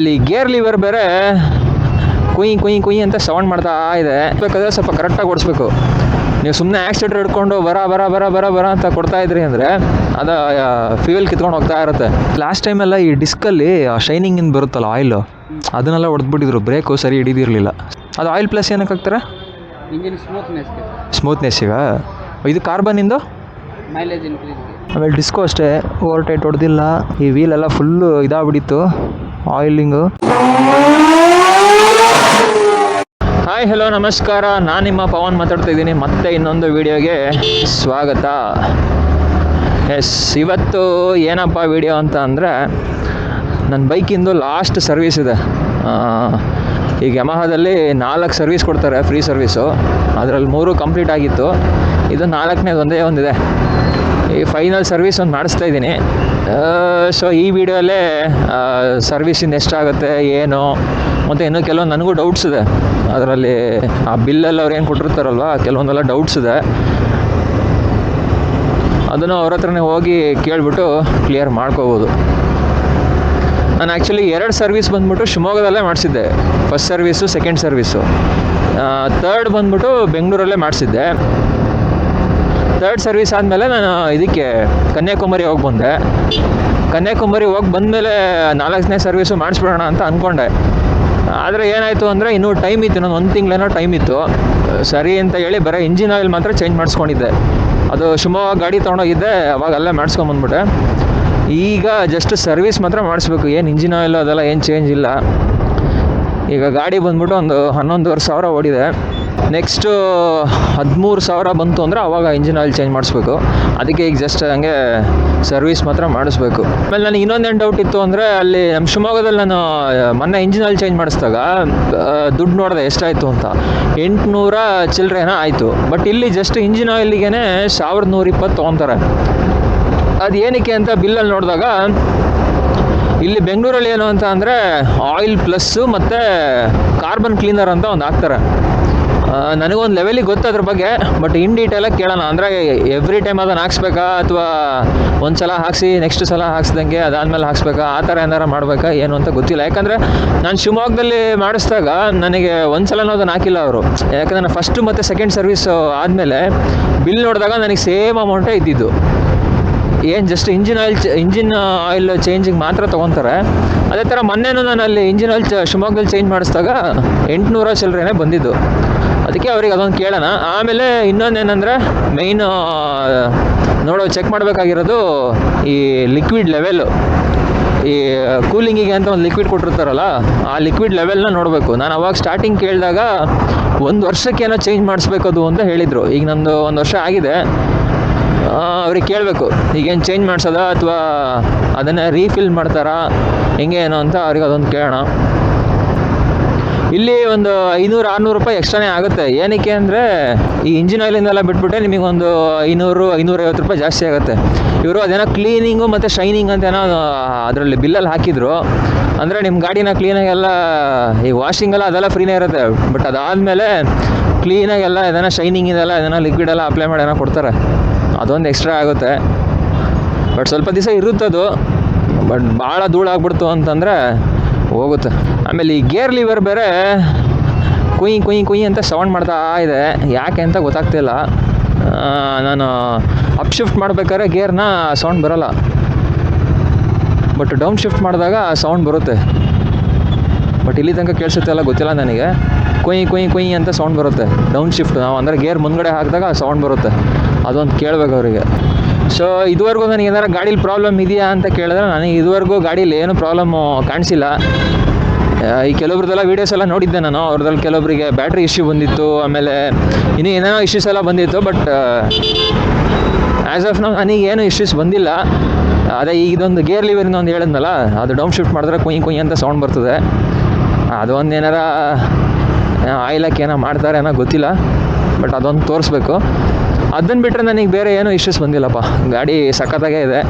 ಇಲ್ಲಿ gear liver ಬೇರೆ ಕುಯ್ ಕುಯ್ ಕುಯ್ ಅಂತ ಸೌಂಡ್ ಮಾಡ್ತಾ ಇದೆ. ಬೇಕಾದ್ರೆ ಸ್ವಲ್ಪ ಕರೆಕ್ಟಾಗಿ ಓಡಿಸ್ಬೇಕು. ನೀವು ಸುಮ್ಮನೆ ಆಕ್ಸಿಲೇಟರ್ ಹಿಡ್ಕೊಂಡು ಬರ ಬರ ಬರ ಬರ ಬರ ಅಂತ ಕೊಡ್ತಾ ಇದ್ರಿ ಅಂದರೆ ಅದು ಫ್ಯೂಯಲ್ ಕಿತ್ಕೊಂಡು ಹೋಗ್ತಾ ಇರುತ್ತೆ. ಲಾಸ್ಟ್ ಟೈಮೆಲ್ಲ ಈ ಡಿಸ್ಕಲ್ಲಿ ಶೈನಿಂಗ್ ಇಂದ ಬರುತ್ತಲ್ಲ ಆಯಿಲು, ಅದನ್ನೆಲ್ಲ ಹೊಡೆದ್ಬಿಟ್ಟಿದ್ರು. ಬ್ರೇಕು ಸರಿ ಹಿಡಿದಿರಲಿಲ್ಲ. ಅದು ಆಯಿಲ್ ಪ್ಲಸ್ ಏನಕ್ಕೆ ಹಾಕ್ತಾರೆ? ಇಂಜಿನ್ ಸ್ಮೂತ್ನೆಸ್ಸಿಗ. ಇದು ಕಾರ್ಬನ್ನಿಂದು ಮೈಲೇಜ್ ಇನ್ಕ್ರೀಸ್ಗೆ. ಆಮೇಲೆ ಡಿಸ್ಕೋ ಅಷ್ಟೇ, ಓವರ್ ಟೈಟ್ ಹೊಡೆದಿಲ್ಲ. ಈ ವೀಲೆಲ್ಲ ಫುಲ್ಲು ಇದಾಗ್ಬಿಟ್ಟಿತ್ತು ಆಯಿಲಿಂಗು. ಹಾಯ್ ಹಲೋ ನಮಸ್ಕಾರ, ನಾನು ನಿಮ್ಮ ಪವನ್ ಮಾತಾಡ್ತಾ ಇದ್ದೀನಿ. ಮತ್ತೆ ಇನ್ನೊಂದು ವಿಡಿಯೋಗೆ ಸ್ವಾಗತ. ಎಸ್, ಇವತ್ತು ಏನಪ್ಪ ವಿಡಿಯೋ ಅಂತ ಅಂದರೆ, ನನ್ನ ಬೈಕಿಂದು ಲಾಸ್ಟ್ ಸರ್ವೀಸ್ ಇದೆ. ಈಗ ಯಮಹಾದಲ್ಲಿ 4 ಸರ್ವೀಸ್ ಕೊಡ್ತಾರೆ, ಫ್ರೀ ಸರ್ವೀಸು. ಅದರಲ್ಲಿ 3 ಕಂಪ್ಲೀಟ್ ಆಗಿತ್ತು. ಇದು 4ನೇದು ಒಂದಿದೆ. ಈ ಫೈನಲ್ ಸರ್ವೀಸ್ ಒಂದು ಮಾಡಿಸ್ತಾ ಇದ್ದೀನಿ. ಸೊ ಈ ವಿಡಿಯೋಲ್ಲೇ ಸರ್ವೀಸಿಂದ ಎಷ್ಟಾಗುತ್ತೆ ಏನು, ಮತ್ತು ಇನ್ನೂ ಕೆಲವೊಂದು ನನಗೂ ಡೌಟ್ಸ್ ಇದೆ. ಅದರಲ್ಲಿ ಆ ಬಿಲ್ಲಲ್ಲಿ ಅವ್ರು ಏನು ಕೊಟ್ಟಿರ್ತಾರಲ್ವ, ಕೆಲವೊಂದೆಲ್ಲ ಡೌಟ್ಸ್ ಇದೆ. ಅದನ್ನು ಅವ್ರ ಹತ್ರನೇ ಹೋಗಿ ಕೇಳಿಬಿಟ್ಟು ಕ್ಲಿಯರ್ ಮಾಡ್ಕೋಬೋದು. ನಾನು ಆ್ಯಕ್ಚುಲಿ 2 ಸರ್ವೀಸ್ ಬಂದ್ಬಿಟ್ಟು ಶಿವಮೊಗ್ಗದಲ್ಲೇ ಮಾಡಿಸಿದ್ದೆ. First service, second service. Third ಬಂದ್ಬಿಟ್ಟು ಬೆಂಗಳೂರಲ್ಲೇ ಮಾಡಿಸಿದ್ದೆ. ಥರ್ಡ್ ಸರ್ವೀಸ್ ಆದಮೇಲೆ ನಾನು ಇದಕ್ಕೆ ಕನ್ಯಾಕುಮಾರಿ ಹೋಗಿ ಬಂದೆ. ಕನ್ಯಾಕುಮಾರಿ ಹೋಗಿ ಬಂದಮೇಲೆ 4ನೇ ಸರ್ವೀಸು ಮಾಡಿಸ್ಬಿಡೋಣ ಅಂತ ಅಂದ್ಕೊಂಡೆ. ಆದರೆ ಏನಾಯಿತು ಅಂದರೆ, ಇನ್ನೂ ಟೈಮ್ ಇತ್ತು, ನಾನು 1 ತಿಂಗಳೇನೋ ಟೈಮ್ ಇತ್ತು. ಸರಿ ಅಂತ ಹೇಳಿ ಬರೀ ಇಂಜಿನ್ ಆಯಿಲ್ ಮಾತ್ರ ಚೇಂಜ್ ಮಾಡಿಸ್ಕೊಂಡಿದ್ದೆ. ಅದು ಶಿವಮೊಗ್ಗ ಗಾಡಿ ತೊಗೊಂಡೋಗಿದ್ದೆ, ಅವಾಗ ಅಲ್ಲೇ ಮಾಡಿಸ್ಕೊಂಬಂದ್ಬಿಟ್ಟೆ. ಈಗ ಜಸ್ಟ್ ಸರ್ವೀಸ್ ಮಾತ್ರ ಮಾಡಿಸ್ಬೇಕು. ಏನು ಇಂಜಿನ್ ಆಯಿಲ್ ಅದೆಲ್ಲ ಏನು ಚೇಂಜ್ ಇಲ್ಲ. ಈಗ ಗಾಡಿ ಬಂದ್ಬಿಟ್ಟು ಒಂದು 11,500 ಓಡಿದೆ. ನೆಕ್ಸ್ಟು 13,000 ಬಂತು ಅಂದರೆ ಅವಾಗ ಇಂಜಿನ್ ಆಯಿಲ್ ಚೇಂಜ್ ಮಾಡಿಸ್ಬೇಕು. ಅದಕ್ಕೆ ಈಗ ಜಸ್ಟ್ ಹಂಗೆ ಸರ್ವೀಸ್ ಮಾತ್ರ ಮಾಡಿಸ್ಬೇಕು. ಆಮೇಲೆ ನನಗೆ ಇನ್ನೊಂದೇನು ಡೌಟ್ ಇತ್ತು ಅಂದರೆ, ಅಲ್ಲಿ ನಮ್ಮ ಶಿವಮೊಗ್ಗದಲ್ಲಿ ನಾನು ಮೊನ್ನೆ ಇಂಜಿನ್ ಆಯಿಲ್ ಚೇಂಜ್ ಮಾಡಿಸಿದಾಗ ದುಡ್ಡು ನೋಡಿದೆ ಎಷ್ಟಾಯಿತು ಅಂತ. 800 ಚಿಲ್ಲರೆನ ಆಯಿತು. ಬಟ್ ಇಲ್ಲಿ ಜಸ್ಟ್ ಇಂಜಿನ್ ಆಯಿಲಿಗೆ 1,120 ತೊಗೊತಾರೆ. ಅದು ಏನಕ್ಕೆ ಅಂತ ಬಿಲ್ಲಲ್ಲಿ ನೋಡಿದಾಗ, ಇಲ್ಲಿ ಬೆಂಗಳೂರಲ್ಲಿ ಏನು ಅಂತ ಅಂದರೆ ಆಯಿಲ್ ಪ್ಲಸ್ಸು ಮತ್ತು ಕಾರ್ಬನ್ ಕ್ಲೀನರ್ ಅಂತ ಒಂದು ಹಾಕ್ತಾರೆ. ನನಗೊಂದು ಲೆವೆಲಿಗೆ ಗೊತ್ತು ಅದ್ರ ಬಗ್ಗೆ, ಬಟ್ ಇನ್ ಡೀಟೇಲಾಗಿ ಕೇಳೋಣ. ಅಂದರೆ ಎವ್ರಿ ಟೈಮ್ ಅದನ್ನು ಹಾಕ್ಸ್ಬೇಕಾ, ಅಥವಾ ಒಂದು ಸಲ ಹಾಕ್ಸಿ ನೆಕ್ಸ್ಟ್ ಸಲ ಹಾಕ್ಸ್ದಂಗೆ ಅದಾದಮೇಲೆ ಹಾಕ್ಸ್ಬೇಕಾ, ಆ ಥರ ಏನಾರು ಮಾಡಬೇಕಾ ಏನು ಅಂತ ಗೊತ್ತಿಲ್ಲ. ಯಾಕಂದರೆ ನಾನು ಶಿವಮೊಗ್ಗದಲ್ಲಿ ಮಾಡಿಸಿದಾಗ ನನಗೆ ಒಂದು ಸಲನೂ ಅದನ್ನು ಹಾಕಿಲ್ಲ ಅವರು. ಯಾಕಂದರೆ ನಾನು ಫಸ್ಟು ಮತ್ತು ಸೆಕೆಂಡ್ ಸರ್ವೀಸ್ ಆದಮೇಲೆ ಬಿಲ್ ನೋಡಿದಾಗ ನನಗೆ ಸೇಮ್ ಅಮೌಂಟೇ ಇದ್ದಿದ್ದು. ಏನು ಜಸ್ಟ್ ಇಂಜಿನ್ ಆಯಿಲ್ ಚೇಂಜಿಗೆ ಮಾತ್ರ ತೊಗೊತಾರೆ. ಅದೇ ಥರ ಮೊನ್ನೆನೂ ನಾನು ಅಲ್ಲಿ ಇಂಜಿನ್ ಆಯಿಲ್ ಶಿವಮೊಗ್ಗದಲ್ಲಿ ಚೇಂಜ್ ಮಾಡಿಸಿದಾಗ 800 ಚಿಲ್ಲರೆನೇ ಬಂದಿದ್ದು. ಅದಕ್ಕೆ ಅವ್ರಿಗೆ ಅದೊಂದು ಕೇಳೋಣ. ಆಮೇಲೆ ಇನ್ನೊಂದೇನೆಂದರೆ, ಮೇಯ್ನು ಚೆಕ್ ಮಾಡಬೇಕಾಗಿರೋದು ಈ ಲಿಕ್ವಿಡ್ ಲೆವೆಲ್ಲು. ಈ ಕೂಲಿಂಗಿಗೆ ಅಂತ ಒಂದು ಲಿಕ್ವಿಡ್ ಕೊಟ್ಟಿರ್ತಾರಲ್ಲ, ಆ ಲಿಕ್ವಿಡ್ ಲೆವೆಲ್ನ ನೋಡಬೇಕು. ನಾನು ಅವಾಗ ಸ್ಟಾರ್ಟಿಂಗ್ ಕೇಳಿದಾಗ 1 ವರ್ಷಕ್ಕೇನೋ ಚೇಂಜ್ ಮಾಡಿಸ್ಬೇಕದು ಅಂತ ಹೇಳಿದರು. ಈಗ ನಂದು 1 ವರ್ಷ ಆಗಿದೆ. ಅವ್ರಿಗೆ ಕೇಳಬೇಕು, ಈಗೇನು ಚೇಂಜ್ ಮಾಡಿಸೋದಾ ಅಥವಾ ಅದನ್ನೇ ರೀಫಿಲ್ ಮಾಡ್ತಾರಾ, ಹೆಂಗೆ ಏನು ಅಂತ ಅವ್ರಿಗೆ ಅದೊಂದು ಕೇಳೋಣ. ಇಲ್ಲಿ ಒಂದು 500-600 ರೂಪಾಯಿ ಎಕ್ಸ್ಟ್ರಾನೇ ಆಗುತ್ತೆ. ಏನಕ್ಕೆ ಅಂದರೆ, ಈ ಇಂಜಿನ್ ಆಯಿಲಿಂದೆಲ್ಲ ಬಿಟ್ಬಿಟ್ಟೆ ನಿಮಗೊಂದು 500-550 ರೂಪಾಯಿ ಜಾಸ್ತಿ ಆಗುತ್ತೆ. ಇವರು ಅದೇನೋ ಕ್ಲೀನಿಂಗು ಮತ್ತು ಶೈನಿಂಗ್ ಅಂತ ಏನೋ ಅದರಲ್ಲಿ ಬಿಲ್ಲಲ್ಲಿ ಹಾಕಿದ್ರು. ಅಂದರೆ ನಿಮ್ಮ ಗಾಡಿನ ಕ್ಲೀನಾಗೆಲ್ಲ, ಈ ವಾಷಿಂಗೆಲ್ಲ ಅದೆಲ್ಲ ಫ್ರೀನೇ ಇರುತ್ತೆ. ಬಟ್ ಅದಾದಮೇಲೆ ಕ್ಲೀನಾಗೆಲ್ಲ ಇದನ್ನು ಶೈನಿಂಗ್ ಇದೆಲ್ಲ ಇದನ್ನು ಲಿಕ್ವಿಡೆಲ್ಲ ಅಪ್ಲೈ ಮಾಡಿ ಏನೋ ಕೊಡ್ತಾರೆ. ಅದೊಂದು ಎಕ್ಸ್ಟ್ರಾ ಆಗುತ್ತೆ. ಬಟ್ ಸ್ವಲ್ಪ ದಿವಸ ಇರುತ್ತದು. ಬಟ್ ಭಾಳ ಧೂಳಾಗ್ಬಿಡ್ತು ಅಂತಂದರೆ ಹೋಗುತ್ತೆ. ಆಮೇಲೆ ಈ ಗೇರ್ ಲಿವರ್ ಬೇರೆ ಕುಯ್ ಕುಯ್ ಕುಯ್ ಅಂತ ಸೌಂಡ್ ಮಾಡ್ತಾ ಇದೆ. ಯಾಕೆ ಅಂತ ಗೊತ್ತಾಗ್ತಿಲ್ಲ. ನಾನು ಅಪ್ ಶಿಫ್ಟ್ ಮಾಡ್ಬೇಕಾದ್ರೆ ಗೇರ್ನ ಸೌಂಡ್ ಬರೋಲ್ಲ, ಬಟ್ ಡೌನ್ ಶಿಫ್ಟ್ ಮಾಡಿದಾಗ ಸೌಂಡ್ ಬರುತ್ತೆ. ಬಟ್ ಇಲ್ಲಿ ತನಕ ಕೇಳಿಸುತ್ತೆ ಅಲ್ಲ ಗೊತ್ತಿಲ್ಲ ನನಗೆ. ಕುಯ್ ಕುಯ್ ಕುಯ್ ಅಂತ ಸೌಂಡ್ ಬರುತ್ತೆ ಡೌನ್ ಶಿಫ್ಟ್. ನಾವು ಅಂದರೆ ಗೇರ್ ಮುಂದ್ಗಡೆ ಹಾಕಿದಾಗ ಸೌಂಡ್ ಬರುತ್ತೆ. ಅದೊಂದು ಕೇಳಬೇಕು ಅವರಿಗೆ. ಸೊ ಇದುವರೆಗೂ ನನಗೆ ಏನಾರು ಗಾಡೀಲಿ ಪ್ರಾಬ್ಲಮ್ ಇದೆಯಾ ಅಂತ ಕೇಳಿದ್ರೆ, ನನಗೆ ಇದುವರೆಗೂ ಗಾಡೀಲಿ ಏನೂ ಪ್ರಾಬ್ಲಮ್ಮು ಕಾಣಿಸಿಲ್ಲ. ಈ ಕೆಲವ್ರದ್ದೆಲ್ಲ ವೀಡಿಯೋಸ್ ಎಲ್ಲ ನೋಡಿದ್ದೆ ನಾನು. ಅವ್ರದ್ರಲ್ಲಿ ಕೆಲವೊಬ್ಬರಿಗೆ ಬ್ಯಾಟ್ರಿ ಇಶ್ಯೂ ಬಂದಿತ್ತು, ಆಮೇಲೆ ಇನ್ನೂ ಏನೇನೋ ಇಶ್ಯೂಸ್ ಎಲ್ಲ ಬಂದಿತ್ತು. ಬಟ್ ಆ್ಯಸ್ ಆಫ್ ನಾವು ನನಗೇನು ಇಶ್ಯೂಸ್ ಬಂದಿಲ್ಲ. ಅದೇ ಈಗ ಇದೊಂದು ಗೇರ್ ಲಿವರಿಂದ ಒಂದು ಹೇಳಿದ್ನಲ್ಲ, ಅದು ಡೌನ್ ಶಿಫ್ಟ್ ಮಾಡಿದ್ರೆ ಕುಯ್ ಕುಯ್ ಅಂತ ಸೌಂಡ್ ಬರ್ತದೆ. ಅದು ಒಂದು ಏನಾರ ಆಯಿಲಕ್ಕೆ ಏನೋ ಮಾಡ್ತಾರೆ ಏನೋ ಗೊತ್ತಿಲ್ಲ. ಬಟ್ ಅದೊಂದು ತೋರಿಸ್ಬೇಕು. ಅದನ್ನು ಬಿಟ್ಟರೆ ನನಗೆ ಬೇರೆ ಏನೂ ಇಶ್ಯೂಸ್ ಬಂದಿಲ್ಲಪ್ಪ. ಗಾಡಿ ಸಖತ್ತಾಗೇ ಇದೆ.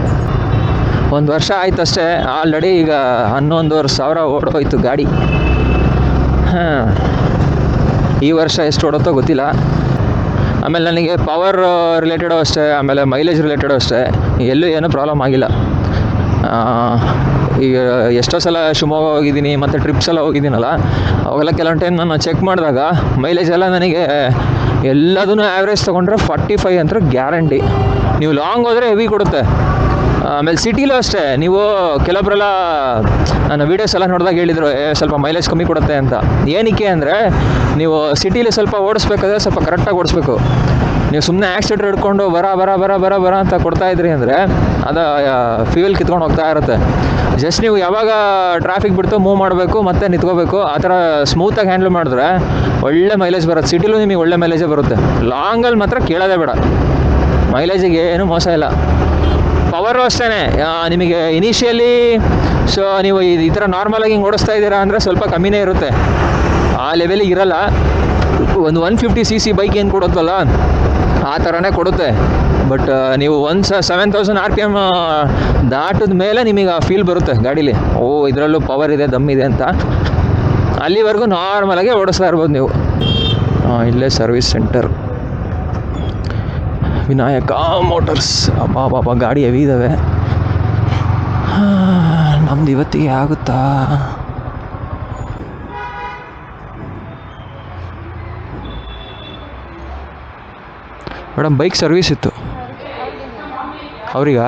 1 ವರ್ಷ ಆಯ್ತು ಅಷ್ಟೇ. ಆಲ್ರೆಡಿ ಈಗ 11,500 ಓಡೋಯ್ತು ಗಾಡಿ. ಈ ವರ್ಷ ಎಷ್ಟು ಓಡುತ್ತೋ ಗೊತ್ತಿಲ್ಲ. ಆಮೇಲೆ ನನಗೆ ಪವರ್ ರಿಲೇಟೆಡು ಅಷ್ಟೇ, ಆಮೇಲೆ ಮೈಲೇಜ್ ರಿಲೇಟೆಡು ಅಷ್ಟೇ, ಎಲ್ಲೂ ಏನೂ ಪ್ರಾಬ್ಲಮ್ ಆಗಿಲ್ಲ. ಈಗ ಎಷ್ಟೋ ಸಲ ಶಿವಮೊಗ್ಗ ಹೋಗಿದ್ದೀನಿ ಮತ್ತು ಟ್ರಿಪ್ಸ್ ಎಲ್ಲ ಹೋಗಿದ್ದೀನಲ್ಲ, ಅವೆಲ್ಲ ಕೆಲವೊಂದು ಟೈಮ್ ನಾನು ಚೆಕ್ ಮಾಡಿದಾಗ ಮೈಲೇಜ್ ಎಲ್ಲ ನನಗೆ ಎಲ್ಲದೂ ಆ್ಯಾವ್ರೇಜ್ ತೊಗೊಂಡ್ರೆ 45 ಅಂತ ಗ್ಯಾರಂಟಿ. ನೀವು ಲಾಂಗ್ ಹೋದರೆ ಹೆವಿ ಕೊಡುತ್ತೆ. ಆಮೇಲೆ ಸಿಟಿಲೂ ಅಷ್ಟೇ, ನೀವು ಕೆಲವೊಬ್ಬರೆಲ್ಲ ನನ್ನ ವೀಡಿಯೋಸ್ ಎಲ್ಲ ನೋಡಿದಾಗ ಹೇಳಿದರು ಸ್ವಲ್ಪ ಮೈಲೇಜ್ ಕಮ್ಮಿ ಕೊಡುತ್ತೆ ಅಂತ. ಏನಕ್ಕೆ ಅಂದರೆ ನೀವು ಸಿಟೀಲಿ ಸ್ವಲ್ಪ ಓಡಿಸ್ಬೇಕಾದ್ರೆ ಸ್ವಲ್ಪ ಕರೆಕ್ಟಾಗಿ ಓಡಿಸ್ಬೇಕು. ನೀವು ಸುಮ್ಮನೆ ಆ್ಯಕ್ಸಿಲೇಟರ್ ಹಿಡ್ಕೊಂಡು ಬರ ಅಂತ ಕೊಡ್ತಾಯಿದ್ರಿ ಅಂದರೆ ಅದು ಫ್ಯೂಯಲ್ ಕಿತ್ಕೊಂಡು ಹೋಗ್ತಾ ಇರುತ್ತೆ. ಜಸ್ಟ್ ನೀವು ಯಾವಾಗ ಟ್ರಾಫಿಕ್ ಬಿಡ್ತು ಮೂವ್ ಮಾಡಬೇಕು ಮತ್ತು ನಿಂತ್ಕೋಬೇಕು, ಆ ಥರ ಸ್ಮೂತಾಗಿ ಹ್ಯಾಂಡಲ್ ಮಾಡಿದ್ರೆ ಒಳ್ಳೆ ಮೈಲೇಜ್ ಬರುತ್ತೆ. ಸಿಟಿಲೂ ನಿಮಗೆ ಒಳ್ಳೆ ಮೈಲೇಜೇ ಬರುತ್ತೆ. ಲಾಂಗಲ್ಲಿ ಮಾತ್ರ ಕೇಳೋದೇ ಬೇಡ, ಮೈಲೇಜಿಗೆ ಏನೂ ಮೋಸ ಇಲ್ಲ. ಪವರು ಅಷ್ಟೇ, ನಿಮಗೆ ಇನಿಷಿಯಲಿ ಸೊ ನೀವು ಈ ಥರ ನಾರ್ಮಲಾಗಿ ಹಿಂಗೆ ಓಡಿಸ್ತಾ ಇದ್ದೀರಾ ಅಂದರೆ ಸ್ವಲ್ಪ ಕಮ್ಮಿನೇ ಇರುತ್ತೆ, ಆ ಲೆವೆಲಿಗೆ ಇರಲ್ಲ. ಒಂದು 150 cc ಬೈಕ್ ಏನು ಕೊಡುತ್ತಲ್ಲ ಆ ಥರನೇ ಕೊಡುತ್ತೆ. ಬಟ್ ನೀವು 7,000 RPM ದಾಟಿದ ಮೇಲೆ ನಿಮಗೆ ಆ ಫೀಲ್ ಬರುತ್ತೆ ಗಾಡೀಲಿ, ಇದರಲ್ಲೂ ಪವರ್ ಇದೆ, ದಮ್ ಇದೆ ಅಂತ. ಅಲ್ಲಿವರೆಗೂ ನಾರ್ಮಲಾಗೆ ಓಡಿಸ್ತಾ ಇರ್ಬೋದು ನೀವು. ಇಲ್ಲೇ ಸರ್ವಿಸ್ ಸೆಂಟರ್ ವಿನಾಯಕ ಮೋಟರ್ಸ್. ಅಬ್ಬಾ ಗಾಡಿ ಹೆವಿ ಇದ್ದಾವೆ. ನಮ್ದು ಇವತ್ತಿಗೆ ಆಗುತ್ತಾ? ಮೇಡಮ್ ಬೈಕ್ ಸರ್ವಿಸ್ ಇತ್ತು ಅವ್ರಿಗ,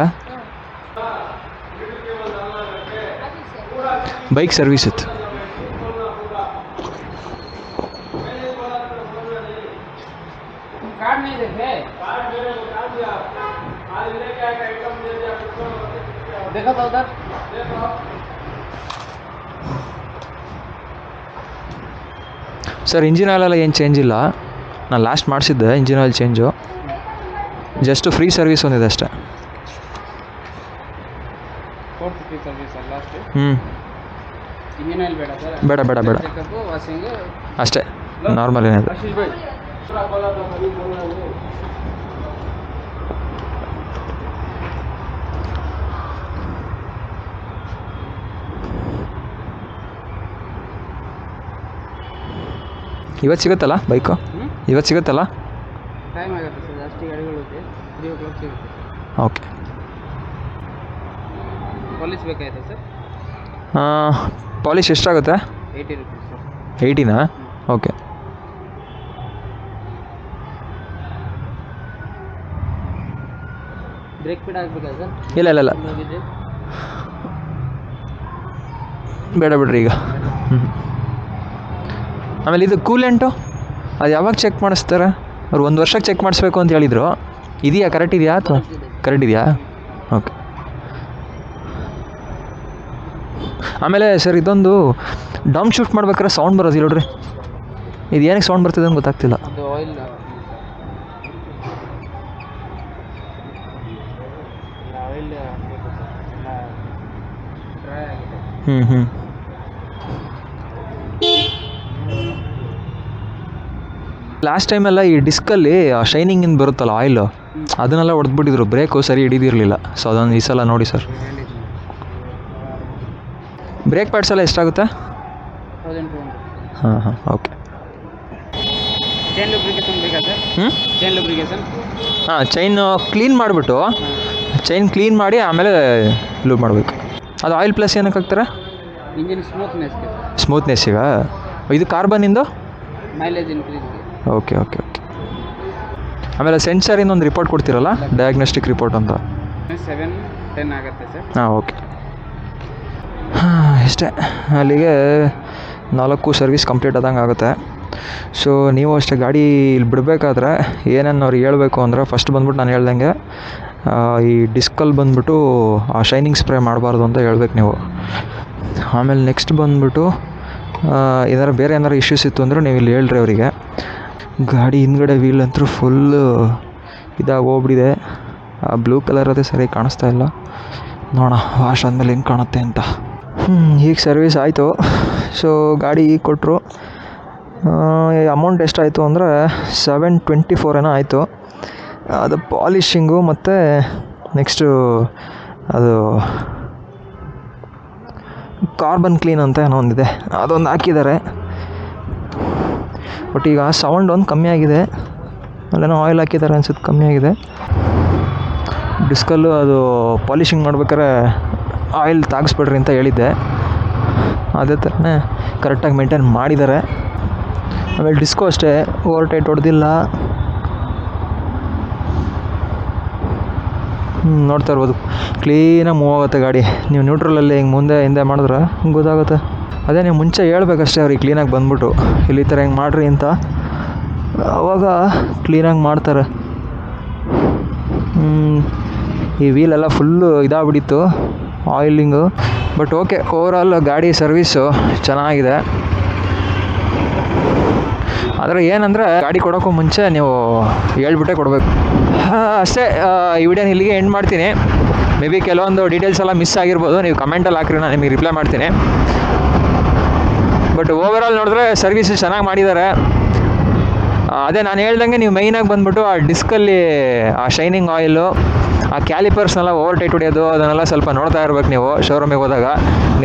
ಬೈಕ್ ಸರ್ವಿಸ್ ಇತ್ತು. ಸರ್ ಇಂಜಿನ್ ಆಯಿಲೆಲ್ಲ ಏನು ಚೇಂಜ್ ಇಲ್ಲ, ನಾನು ಲಾಸ್ಟ್ ಮಾಡಿಸಿದ್ದೆ engine oil change, just free service ಒಂದಿದೆ ಅಷ್ಟೇ. ಬೇಡ ಅಷ್ಟೇ, ನಾರ್ಮಲ್ ಏನಿದೆ. ಇವತ್ತು ಸಿಗುತ್ತಲ್ಲ ಬೈಕು? ಇವತ್ತು ಸಿಗುತ್ತಲ್ಲ? ಟೈಮ್ ಆಗುತ್ತೆ ಸರ್, ಜಾಸ್ತಿ ಗಾಡಿಗಳಿದೆ. 3 o'clock ಸಿಗುತ್ತೆ. ಓಕೆ. ಪಾಲಿಶ್ ಬೇಕಾಯ್ತಾ ಸರ್? ಪಾಲಿಶ್ ಎಷ್ಟಾಗುತ್ತೆ? 80 rupees ಸರ್. 80ನಾ? ಓಕೆ. ಬ್ರೇಕ್ ಪಿಡ್ ಆಗಬೇಕಾ ಸರ್? ಇಲ್ಲ ಬೇಡ ಬಿಡ್ರಿ ಈಗ. ಆಮೇಲೆ ಇದು ಕೂಲೆಂಟು ಅದು ಯಾವಾಗ ಚೆಕ್ ಮಾಡಿಸ್ತಾರೆ? ಅವ್ರು 1 ವರ್ಷಕ್ಕೆ ಚೆಕ್ ಮಾಡಿಸ್ಬೇಕು ಅಂತ ಹೇಳಿದರು. ಇದೆಯಾ, ಕರೆಕ್ಟ್ ಇದೆಯಾ ಅಥವಾ? ಕರೆಕ್ಟ್ ಇದೆಯಾ? ಓಕೆ. ಆಮೇಲೆ ಸರ್ ಇದೊಂದು ಡಮ್ ಶಿಫ್ಟ್ ಮಾಡ್ಬೇಕಾದ್ರೆ ಸೌಂಡ್ ಬರೋದಿಲ್ಲ ನೋಡ್ರಿ, ಇದು ಏನಕ್ಕೆ ಸೌಂಡ್ ಬರ್ತಿದೆ ಅಂತ ಗೊತ್ತಾಗ್ತಿಲ್ಲ. ಅದು ಆಯಿಲ್ ಡ್ರೈ ಆಗಿದೆ. ಲಾಸ್ಟ್ ಟೈಮೆಲ್ಲ ಈ ಡಿಸ್ಕಲ್ಲಿ ಶೈನಿಂಗಿಂದ ಬರುತ್ತಲ್ಲ ಆಯಿಲು, ಅದನ್ನೆಲ್ಲ ಹೊಡೆದ್ಬಿಟ್ಟಿದ್ರು, ಬ್ರೇಕು ಸರಿ ಹಿಡಿದಿರಲಿಲ್ಲ. ಸೊ ಅದೊಂದು ಈ ಸಲ ನೋಡಿ ಸರ್. ಬ್ರೇಕ್ ಪ್ಯಾಡ್ಸ್ ಎಲ್ಲ ಎಷ್ಟಾಗುತ್ತೆ? 1200. ಹಾಂ ಓಕೆ. ಚೈನ್ ಲೂಬ್ರಿಕೇಷನ್ ಬೇಕಾ sir? Chain lubrication? Chain clean ಮಾಡಿಬಿಟ್ಟು, ಚೈನ್ ಕ್ಲೀನ್ ಮಾಡಿ ಆಮೇಲೆ ಲೂಬ್ ಮಾಡಬೇಕು. ಅದು ಆಯಿಲ್ ಪ್ಲಸ್ ಏನಕ್ಕೆ ಹಾಕ್ತಾರೆ? ಇಂಜಿನ್ ಸ್ಮೂತ್ನೆಸ್ಸಿಗ. ಇದು ಕಾರ್ಬನ್ನಿಂದು ಮೈಲೇಜ್ ಇನ್ಕ್ರೀಸ್ಗೆ. ಓಕೆ. ಆಮೇಲೆ ಸೆನ್ಸರಿಂದ ಒಂದು ರಿಪೋರ್ಟ್ ಕೊಡ್ತೀರಲ್ಲ, ಡಯಾಗ್ನೋಸ್ಟಿಕ್ ರಿಪೋರ್ಟ್ ಅಂತ. 7-10 ಆಗುತ್ತೆ ಸರ್. ಓಕೆ. ಇಷ್ಟೇ, ಅಲ್ಲಿಗೆ 4 ಸರ್ವಿಸ್ ಕಂಪ್ಲೀಟ್ ಆದಂಗೆ ಆಗುತ್ತೆ. ಸೊ ನೀವು ಅಷ್ಟೇ ಗಾಡಿ ಇಲ್ಲಿ ಬಿಡಬೇಕಾದ್ರೆ ಏನೇನು ಅವ್ರಿಗೆ ಹೇಳಬೇಕು ಅಂದರೆ, ಫಸ್ಟ್ ಬಂದ್ಬಿಟ್ಟು ನಾನು ಹೇಳ್ದಂಗೆ ಈ ಡಿಸ್ಕಲ್ಲಿ ಬಂದ್ಬಿಟ್ಟು ಆ ಶೈನಿಂಗ್ ಸ್ಪ್ರೇ ಮಾಡಬಾರ್ದು ಅಂತ ಹೇಳ್ಬೇಕು ನೀವು. ಆಮೇಲೆ ನೆಕ್ಸ್ಟ್ ಬಂದ್ಬಿಟ್ಟು ಏನಾರು ಬೇರೆ ಏನಾರು ಇಶ್ಯೂಸ್ ಇತ್ತು ಅಂದರೆ ನೀವು ಇಲ್ಲಿ ಹೇಳ್ರಿ ಅವರಿಗೆ. ಗಾಡಿ ಹಿಂದ್ಗಡೆ ವೀಲ್ ಅಂತೂ ಫುಲ್ಲು ಇದಾಗಿ ಹೋಗ್ಬಿಟ್ಟಿದೆ. ಆ ಬ್ಲೂ ಕಲರ್ ಅದೇ ಸರಿಯಾಗಿ ಕಾಣಿಸ್ತಾ ಇಲ್ಲ, ನೋಡೋಣ ವಾಶ್ ಆದಮೇಲೆ ಹೆಂಗೆ ಕಾಣುತ್ತೆ ಅಂತ. ಈಗ ಸರ್ವಿಸ್ ಆಯಿತು. ಸೊ ಗಾಡಿ ಈಗ ಕೊಟ್ಟರು. ಅಮೌಂಟ್ ಎಷ್ಟಾಯಿತು ಅಂದರೆ 724 ಏನೋ ಆಯಿತು. ಅದು ಪಾಲಿಶಿಂಗು ಮತ್ತು ನೆಕ್ಸ್ಟು ಅದು ಕಾರ್ಬನ್ ಕ್ಲೀನ್ ಅಂತ ಏನೋ ಒಂದಿದೆ, ಅದೊಂದು ಹಾಕಿದ್ದಾರೆ. ಬಟ್ ಈಗ ಸೌಂಡ್ ಒಂದು ಕಮ್ಮಿ ಆಗಿದೆ, ಅಲ್ಲೇನೋ ಆಯಿಲ್ ಹಾಕಿದ್ದಾರೆ ಅನ್ಸುತ್ತೆ, ಕಮ್ಮಿ ಆಗಿದೆ. ಡಿಸ್ಕಲ್ಲು ಅದು ಪಾಲಿಶಿಂಗ್ ಮಾಡ್ಬೇಕಾದ್ರೆ ಆಯಿಲ್ ತಾಗಿಸ್ಬಿಡ್ರಿ ಅಂತ ಹೇಳಿದ್ದೆ. ಅದೇ ಥರನೇ ಕರೆಕ್ಟಾಗಿ ಮೇಂಟೈನ್ ಮಾಡಿದ್ದಾರೆ. ಆಮೇಲೆ ಡಿಸ್ಕೋ ಅಷ್ಟೇ ಓವರ್ ಟೈಟ್ ಹೊಡೆದಿಲ್ಲ. ನೋಡ್ತಾ ಇರ್ಬೋದು ಕ್ಲೀನಾಗಿ ಮೂವ್ ಆಗುತ್ತೆ ಗಾಡಿ. ನೀವು ನ್ಯೂಟ್ರಲಲ್ಲಿ ಹಿಂಗೆ ಮುಂದೆ ಹಿಂದೆ ಮಾಡಿದ್ರೆ ಗೊತ್ತಾಗುತ್ತೆ. ಅದೇ ನೀವು ಮುಂಚೆ ಹೇಳ್ಬೇಕಷ್ಟೇ ಅವ್ರಿಗೆ ಕ್ಲೀನಾಗಿ ಬಂದ್ಬಿಟ್ಟು ಇಲ್ಲಿ ಈ ಥರ ಹಿಂಗೆ ಮಾಡಿರಿ ಅಂತ, ಅವಾಗ ಕ್ಲೀನಾಗಿ ಮಾಡ್ತಾರೆ. ಈ ವೀಲೆಲ್ಲ ಫುಲ್ಲು ಇದಾಗ್ಬಿಟ್ಟಿತ್ತು ಆಯಿಲಿಂಗು. ಬಟ್ ಓಕೆ, ಓವರಾಲ್ ಗಾಡಿ ಸರ್ವೀಸು ಚೆನ್ನಾಗಿದೆ. ಆದರೆ ಏನಂದರೆ ಗಾಡಿ ಕೊಡೋಕ್ಕೂ ಮುಂಚೆ ನೀವು ಹೇಳ್ಬಿಟ್ಟೆ ಕೊಡಬೇಕು. ಅಷ್ಟೇ, ಈ ವಿಡಿಯೋನ ಇಲ್ಲಿಗೆ ಎಂಡ್ ಮಾಡ್ತೀನಿ. ಮೇ ಬಿ ಕೆಲವೊಂದು ಡೀಟೇಲ್ಸ್ ಎಲ್ಲ ಮಿಸ್ ಆಗಿರ್ಬೋದು, ನೀವು ಕಮೆಂಟಲ್ಲಿ ಹಾಕ್ರಿ, ನಾನು ನಿಮಗೆ ರಿಪ್ಲೈ ಮಾಡ್ತೀನಿ. ಬಟ್ ಓವರಾಲ್ ನೋಡಿದ್ರೆ ಸರ್ವೀಸು ಚೆನ್ನಾಗಿ ಮಾಡಿದ್ದಾರೆ. ಅದೇ ನಾನು ಹೇಳ್ದಂಗೆ ನೀವು ಮೈನಾಗಿ ಬಂದುಬಿಟ್ಟು ಆ ಡಿಸ್ಕಲ್ಲಿ ಆ ಶೈನಿಂಗ್ ಆಯಿಲು, ಆ ಕ್ಯಾಲಿಪರ್ಸ್ನೆಲ್ಲ ಓವರ್ ಟೈಟ್ ಹೊಡೆಯೋದು ಅದನ್ನೆಲ್ಲ ಸ್ವಲ್ಪ ನೋಡ್ತಾ ಇರ್ಬೇಕು ನೀವು ಶೋರೂಮಿಗೆ ಹೋದಾಗ.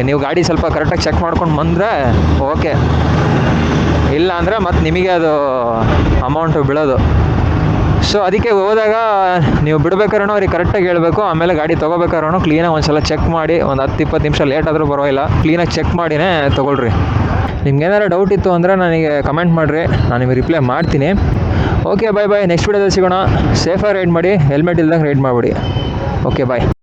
ನೀವು ಗಾಡಿ ಸ್ವಲ್ಪ ಕರೆಕ್ಟಾಗಿ ಚೆಕ್ ಮಾಡ್ಕೊಂಡು ಬಂದರೆ ಓಕೆ, ಇಲ್ಲ ಅಂದರೆ ಮತ್ತು ನಿಮಗೆ ಅದು ಅಮೌಂಟು ಬೀಳೋದು. ಸೊ ಅದಕ್ಕೆ ಹೋದಾಗ ನೀವು ಬಿಡ್ಬೇಕಾದ್ರೂ ಅವ್ರಿಗೆ ಕರೆಕ್ಟಾಗಿ ಹೇಳಬೇಕು. ಆಮೇಲೆ ಗಾಡಿ ತೊಗೋಬೇಕಾದ್ರೂ ಕ್ಲೀನಾಗಿ ಒಂದು ಸಲ ಚೆಕ್ ಮಾಡಿ, ಒಂದು 10-20 ನಿಮಿಷ ಲೇಟ್ ಆದರೂ ಪರವಾಗಿಲ್ಲ, ಕ್ಲೀನಾಗಿ ಚೆಕ್ ಮಾಡಿನೇ ತೊಗೊಳ್ರಿ. ನಿಮ್ಗೆ ಏನಾದ್ರು ಡೌಟ್ ಇತ್ತು ಅಂದರೆ ನನಗೆ ಕಮೆಂಟ್ ಮಾಡಿರಿ, ನಾನು ನಿಮಗೆ ರಿಪ್ಲೈ ಮಾಡ್ತೀನಿ. ಓಕೆ, ಬಾಯ್. ನೆಕ್ಸ್ಟ್ ವೀಡಿಯೋದಲ್ಲಿ ಸಿಗೋಣ. ಸೇಫಾಗಿ ರೈಡ್ ಮಾಡಿ, ಹೆಲ್ಮೆಟ್ ಇಲ್ದಂಗೆ ರೈಡ್ ಮಾಡಿಬಿಡಿ. ಓಕೆ, ಬಾಯ್.